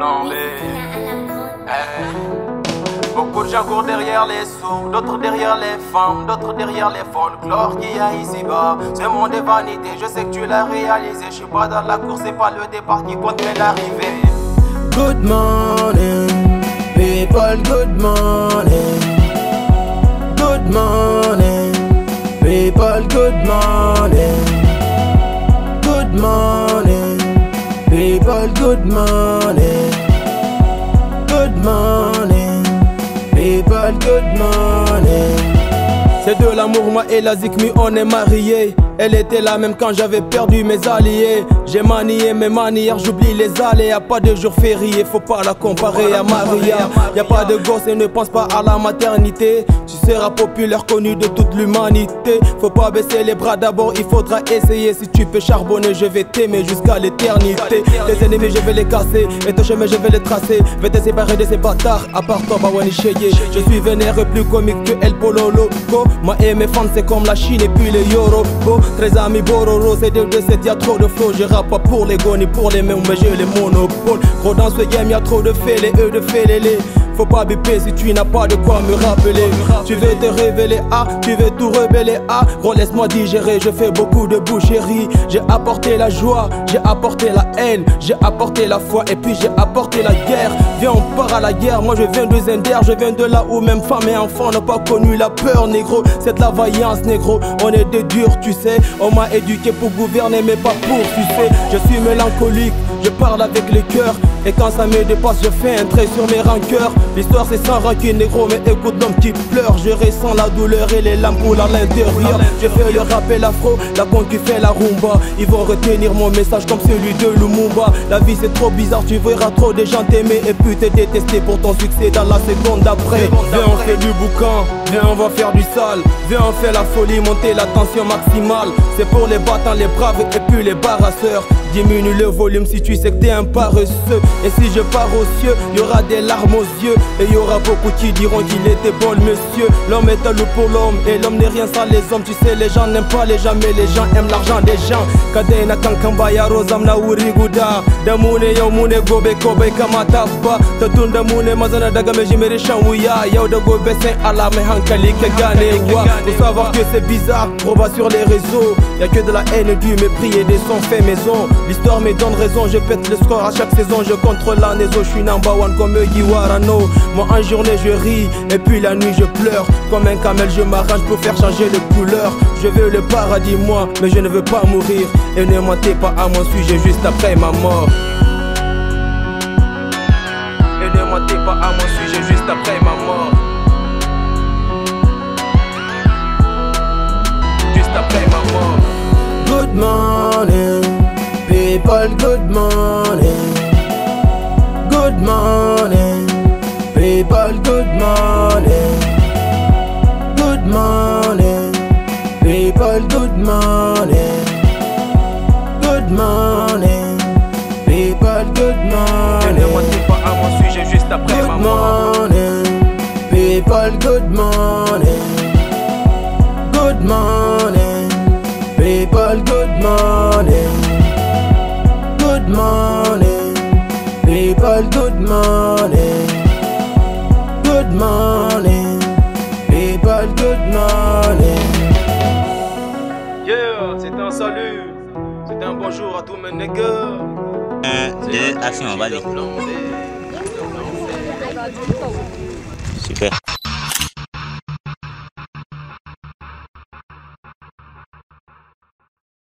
flambé. Beaucoup de gens courent derrière les sous, d'autres derrière les femmes, d'autres derrière les folklores qu'il y a ici-bas. Ce monde est vanité, je sais que tu l'as réalisé. Je suis pas dans la course, c'est pas le départ qui compte mais l'arrivée. Good morning, people, good morning. Good morning, people, good morning. Good morning, people, good morning. Good morning, people, good morning. C'est de l'amour, moi et la Zikmi, on est mariés. Elle était là même quand j'avais perdu mes alliés. J'ai manié mes manières, j'oublie les aléas. Pas de jour férié, faut pas la comparer à Maria. Y'a pas de gosse et ne pense pas à la maternité. Tu seras populaire, connu de toute l'humanité. Faut pas baisser les bras d'abord, il faudra essayer. Si tu peux charbonner, je vais t'aimer jusqu'à l'éternité. Tes ennemis, je vais les casser, et ton chemin, je vais les tracer. Vais te séparer de ces bâtards, à part toi, Bawani Cheye. Je suis vénère plus comique que El Polo Loco. Moi et mes fans, c'est comme la Chine et puis les Yoruba. Très amis Bororo, c'est de cette y'a trop de flow. Je rappe pas pour les go ni pour les mêmes, mais j'ai les monopoles. Gros dans ce game y'a trop de fêlés, eux de fêlés. Faut pas biper si tu n'as pas de quoi me rappeler. Tu veux te révéler, ah, tu veux tout rebeller, ah. Gros laisse-moi digérer, je fais beaucoup de boucherie. J'ai apporté la joie, j'ai apporté la haine, j'ai apporté la foi et puis j'ai apporté la guerre. Viens on part à la guerre, moi je viens de Zender. Je viens de là où même femmes et enfants n'ont pas connu la peur négro. C'est de la vaillance négro, on est des durs tu sais. On m'a éduqué pour gouverner mais pas pour sucer. Je suis mélancolique, je parle avec le cœur. Et quand ça me dépasse je fais un trait sur mes rancœurs. L'histoire c'est sans rancune négro, mais écoute l'homme qui pleure. Je ressens la douleur et les larmes coulent à l'intérieur. Je fais le rap et l'afro, la con qui fait la rumba. Ils vont retenir mon message comme celui de Lumumba. La vie c'est trop bizarre, tu verras trop de gens t'aimer et puis te détester pour ton succès dans la seconde d'après. Viens on fait du boucan, viens on va faire du sale. Viens on fait la folie, monter la tension maximale. C'est pour les battants, les braves et puis les barrasseurs. Diminue le volume si tu sais que t'es un paresseux. Et si je pars aux cieux, y'aura des larmes aux yeux. Et y'aura beaucoup qui diront qu'il était bon le monsieur. L'homme est un loup pour l'homme et l'homme n'est rien sans les hommes. Tu sais les gens n'aiment pas les gens mais les gens aiment l'argent des gens. Kadena kankamba ya rozam na uriguda. Damune yo mune gobe kobe kamataba. Tatunda mune mazana daga mejimere shanwuya. Yao da gobe sen ala me hankali ke gane wa. Faut savoir que c'est bizarre, on va sur les réseaux. Y'a que de la haine, du mépris et des sons faits maison. L'histoire me donne raison, je pète le score à chaque saison. Je contrôle la nezo, je suis number one comme Yiwarano. Moi en journée je ris et puis la nuit je pleure. Comme un camel je m'arrange pour faire changer de couleur. Je veux le paradis moi, mais je ne veux pas mourir. Et ne mentez pas à mon sujet juste après ma mort. Et ne mentez pas à mon sujet juste après ma mort. Juste après ma mort. Good morning, people, good morning. Good morning, people, good morning. Good morning, people, good morning. Good morning, people, good morning. Et ne mentez pas à mon sujet juste après ma mort. Good morning, people, good morning. Good morning, people, good morning. Good morning, people, good morning. Good morning, people, good morning. Yeah, c'est un salut, c'est un bonjour à tous mes nègres. 1, 2, action, vas-y. Super.